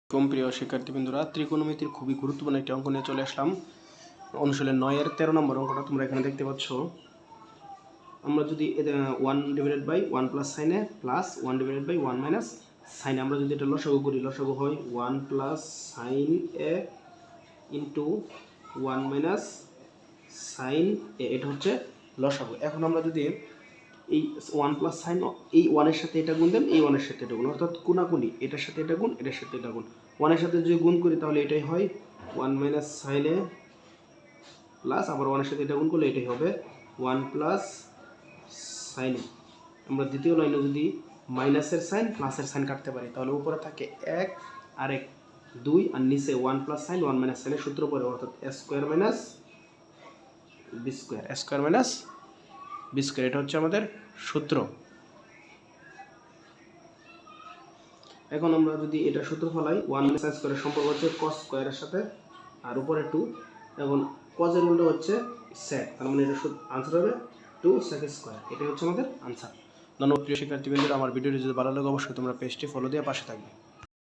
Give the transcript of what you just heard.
প্রিয় শিক্ষার্থীবৃন্দরা, ত্রিকোণমিতির খুবই গুরুত্বপূর্ণ একটি অঙ্ক নিয়ে চলে আসলাম। অনুশীলন 9 এর 13 নম্বর অঙ্কটা তোমরা এখানে দেখতে পাচ্ছ। আমরা যদি 1/1 প্লাস সাইন এ প্লাস 1/1 মাইনাস সাইন, আমরা যদি এটা লসাগু করি, লসাগু হয় 1 প্লাস সাইন এ ইন্টু 1 মাইনাস সাইন এ, এটা হচ্ছে লসাগু। এখন আমরা যদি এই 1 প্লাস সাইন, এই 1 এর সাথে এটা গুণ দেন, এই 1 এর সাথে এটা গুণ, অর্থাৎ কোনাকুনি, এটার সাথে এটা গুণ, এটার সাথে এটা গুণ। 1 এর সাথে যদি গুণ করি তাহলে এটাই হয় 1 মাইনাস সাইন এ প্লাস, আবার 1 এর সাথে এটা গুণ করলে এটাই হবে 1 প্লাস সাইন এ। আমরা দ্বিতীয় লাইনে যদি মাইনাসের সাইন প্লাসের সাইন কাটতে পারি তাহলে উপরে থাকে 1 আর 1 2, আর নিচে 1 প্লাস সাইন 1 মাইনাস সাইনের সূত্র পড়ে, অর্থাৎ a square minus b square, a square minus b square, এটা হচ্ছে আমাদের সূত্র। এখন আমরা যদি এটা সূত্র ফলাই, 1 মাইনাস সাইন স্কয়ারের সম্পর্ক হচ্ছে cos স্কয়ারের সাথে, আর উপরে 2, এখন cos এর উল্টো হচ্ছে sec, তার মানে এটা आंसर হবে 2 sec স্কয়ার। এটাই হচ্ছে আমাদের आंसर। ধন্যবাদ প্রিয় শিক্ষার্থীবৃন্দরা, আমার ভিডিওটি যদি ভালো লাগে অবশ্যই তোমরা পেজটি ফলো দিয়ে পাশে থাকবে।